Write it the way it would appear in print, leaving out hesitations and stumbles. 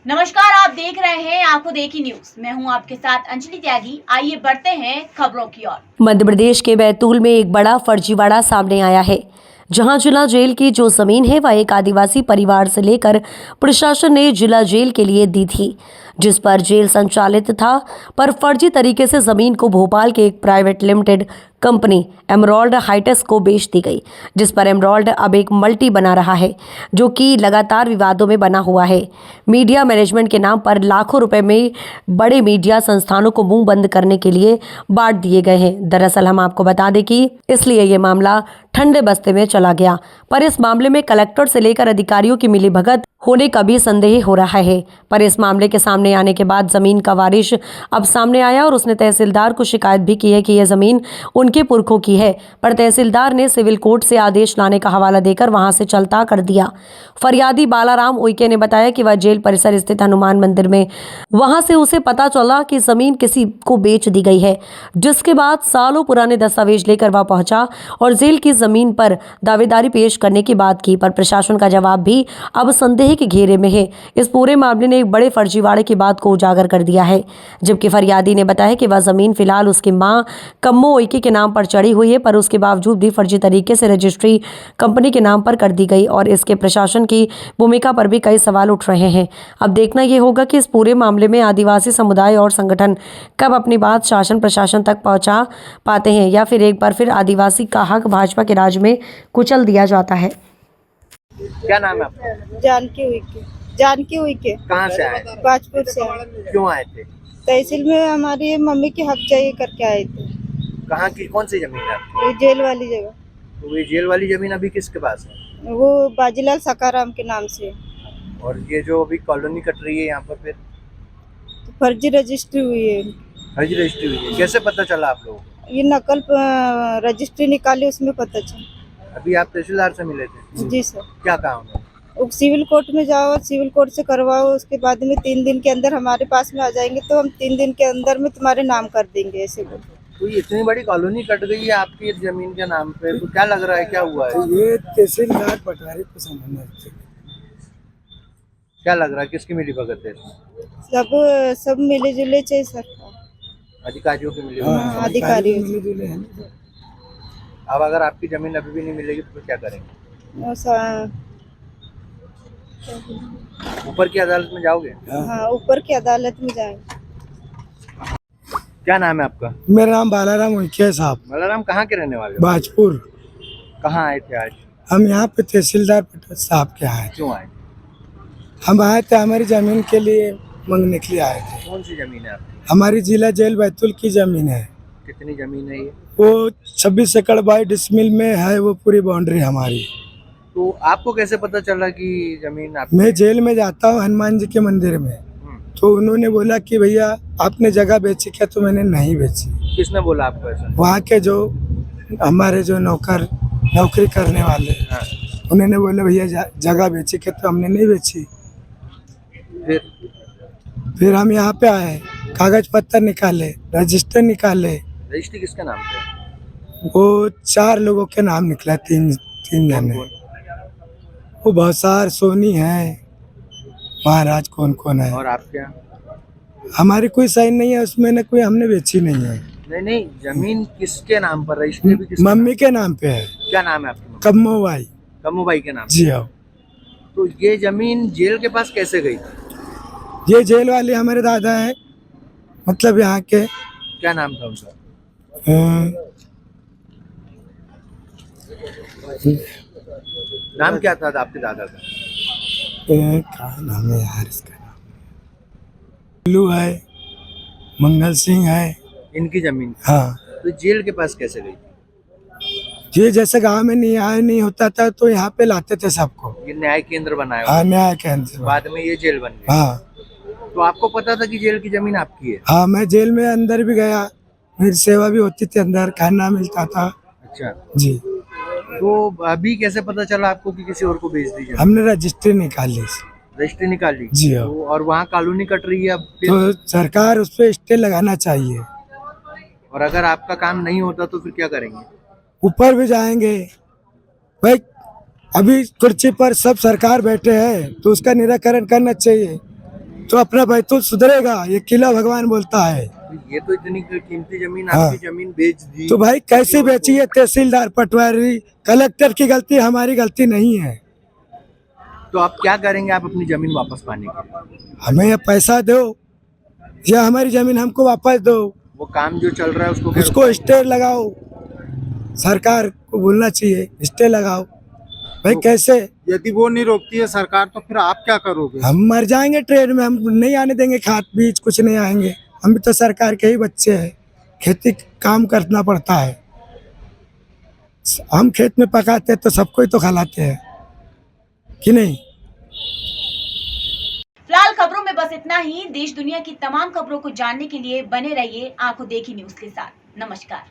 नमस्कार, आप देख रहे हैं आंखों देखी न्यूज। मैं हूं आपके साथ अंजलि त्यागी। आइए बढ़ते हैं खबरों की ओर। मध्य प्रदेश के बैतूल में एक बड़ा फर्जीवाड़ा सामने आया है, जहां जिला जेल की जो जमीन है वह एक आदिवासी परिवार से लेकर प्रशासन ने जिला जेल के लिए दी थी, जिस पर जेल संचालित था। पर फर्जी तरीके से जमीन को भोपाल के एक प्राइवेट लिमिटेड कंपनी एमराल्ड हाइटेक्स को बेच दी गई, जिस पर एमराल्ड अब एक मल्टी बना रहा है, जो कि लगातार विवादों में बना हुआ है। मीडिया मैनेजमेंट के नाम पर लाखों रुपए में बड़े मीडिया संस्थानों को मुंह बंद करने के लिए बांट दिए गए हैं। दरअसल हम आपको बता दें कि इसलिए ये मामला ठंडे बस्ते में चला गया, पर इस मामले में कलेक्टर से लेकर अधिकारियों की मिलीभगत होने का भी संदेह हो रहा है। पर इस मामले के सामने आने के बाद जमीन का वारिश अब सामने आया और उसने तहसीलदार को शिकायत भी की है कि यह जमीन उनके पुरखों की है, पर तहसीलदार ने सिविल कोर्ट से आदेश लाने का हवाला देकर वहां से चलता कर दिया। फरियादी बालाराम उइके ने बताया कि वह जेल परिसर स्थित हनुमान मंदिर में वहां से उसे पता चला कि जमीन किसी को बेच दी गई है, जिसके बाद सालों पुराने दस्तावेज लेकर वह पहुंचा और जेल की जमीन पर दावेदारी पेश करने की बात की, पर प्रशासन का जवाब भी अब संदेह के घेरे में है। इस पूरे मामले ने एक बड़े फर्जीवाड़े की बात को उजागर कर दिया है, जबकि फरियादी ने बताया कि वह जमीन फिलहाल उसकी मां कम्मो उइके के नाम पर चढ़ी हुई है, पर उसके बावजूद भी फर्जी तरीके से रजिस्ट्री कंपनी के नाम पर कर दी गई और इसके प्रशासन की भूमिका पर भी कई सवाल उठ रहे हैं। अब देखना यह होगा कि इस पूरे मामले में आदिवासी समुदाय और संगठन कब अपनी बात शासन प्रशासन तक पहुंचा पाते हैं, या फिर एक बार फिर आदिवासी का हक भाजपा के राज में कुचल दिया जाता है। क्या नाम है आपका? जानकी उइके। कहाँ से आए? बाजपुर से आए। क्यों आए थे? तहसील में हमारी मम्मी की हक चाहिए करके आए थे। कहाँ की कौन सी जमीन है आपकी? ये जेल वाली जगह। तो ये जेल वाली जमीन अभी किसके पास है? वो बाजीलाल सकाराम के नाम से। और ये जो अभी कॉलोनी कट रही है यहाँ पर फिर तो फर्जी रजिस्ट्री हुई है। फर्जी रजिस्ट्री हुई है, कैसे पता चला आप लोगों को? ये नकल रजिस्ट्री निकाली, उसमें पता चला। अभी आप तहसीलदार से मिले थे? जी सर। क्या कहा उन्होंने? सिविल कोर्ट में जाओ, सिविल कोर्ट से करवाओ, उसके बाद में 3 दिन के अंदर हमारे पास में आ जाएंगे तो हम 3 दिन के अंदर में तुम्हारे नाम कर देंगे, ऐसे बोल। तो ये इतनी बड़ी कॉलोनी कट गई है आपकी जमीन के नाम पे, तो क्या लग रहा है, क्या हुआ है? ये तहसीलदार पटवारी को समझना चाहिए। क्या लग रहा है, किसकी मिली भगत है? सब मिले जुले चाहिए सरकार, अधिकारियों की मिली हाँ, भगत? अधिकारी। मिले-जुले हैं ना। अब अगर आपकी जमीन अभी भी नहीं मिलेगी तो फिर क्या करेंगे? ऊपर की अदालत में जाओगे? हाँ, ऊपर की अदालत में जाएंगे। क्या नाम है आपका? मेरा नाम बालाराम उइके है साहब, बालाराम कहाँ के रहने वाले हो? बाजपुर। कहाँ आए थे आज? हम यहाँ पे तहसीलदार पटेल साहब के आए थे। क्यों आए? हम आए थे हमारी जमीन के लिए मांगने के लिए आए थे। कौन सी जमीन है आपकी? हमारी जिला जेल बैतूल की जमीन है। कितनी जमीन है ये? वो 26 एकड़ 22 डिसमिल में है, वो पूरी बाउंड्री हमारी। तो आपको कैसे पता चला कि जमीन आपकी? मैं जेल में जाता हूँ हनुमान जी के मंदिर में, तो उन्होंने बोला कि भैया आपने जगह बेची क्या? तो मैंने नहीं बेची। किसने बोला आपको ऐसा? वहाँ के जो हमारे जो नौकरी करने वाले, हाँ। उन्होंने बोला भैया जगह बेची क्या? तो हमने नहीं बेची। फिर हम यहाँ पे आए, कागज पत्तर निकाले, रजिस्टर निकाले। रजिस्ट्री किसके नाम पे है? वो 4 लोगों के नाम निकला, तीन जने। वो भौसार, सोनी है, महाराज, कौन कौन है। और आपके यहाँ? हमारी कोई साइन नहीं है उसमें, न कोई हमने बेची नहीं है। नहीं, जमीन किसके नाम पर? रजिस्ट्री भी किसके मम्मी के नाम पे है। क्या नाम है आपकी? कम्मो बाई। कम्मू बाई के नाम? जी हाँ। तो ये जमीन जेल के पास कैसे गई? ये जेल वाले हमारे दादा है, मतलब यहाँ के। क्या नाम था उनका? नाम क्या था आपके दादा का? क्या नाम है यार इसका? लू है, मंगल सिंह है। इनकी जमीन? हाँ। तो जेल के पास कैसे गई? ये जैसे गांव में न्याय नहीं होता था तो यहाँ पे लाते थे सबको। ये न्याय केंद्र बनाया? हाँ, न्याय केंद्र। बाद में ये जेल बन गई? हाँ। तो आपको पता था कि जेल की जमीन आपकी है? हाँ, मैं जेल में अंदर भी गया, मेरी सेवा भी होती थी, अंदर खाना मिलता था। अच्छा जी। तो अभी कैसे पता चला आपको कि किसी और को बेच दीजिए? हमने रजिस्ट्री निकाली। रजिस्ट्री निकाली? जी हाँ। तो और वहाँ कॉलोनी कट रही है अब तो सरकार उस पर स्टे लगाना चाहिए। और अगर आपका काम नहीं होता तो फिर क्या करेंगे? ऊपर भी जाएंगे भाई, अभी कुर्सी पर सब सरकार बैठे हैं तो उसका निराकरण करना चाहिए। तो अपना बैतूल सुधरेगा, ये किला भगवान बोलता है। तो ये तो इतनी कीमती जमीन, हाँ। आपकी जमीन बेच दी तो भाई कैसे बेची है? तहसीलदार, पटवारी, कलेक्टर की गलती, हमारी गलती नहीं है। तो आप क्या करेंगे आप अपनी जमीन वापस पाने के लिए? हमें ये पैसा दो या हमारी जमीन हमको वापस दो। वो काम जो चल रहा है उसको स्टे लगाओ, सरकार को बोलना चाहिए स्टे लगाओ। भाई कैसे? यदि वो नहीं रोकती है सरकार तो फिर आप क्या करोगे? हम मर जाएंगे ट्रेन में, हम नहीं आने देंगे, खाद बीज कुछ नहीं आएंगे। हम भी तो सरकार के ही बच्चे हैं, खेती काम करना पड़ता है। हम खेत में पकाते हैं तो सबको ही तो खिलाते हैं कि नहीं। फिलहाल खबरों में बस इतना ही। देश दुनिया की तमाम खबरों को जानने के लिए बने रहिए आंखों देखी न्यूज के साथ। नमस्कार।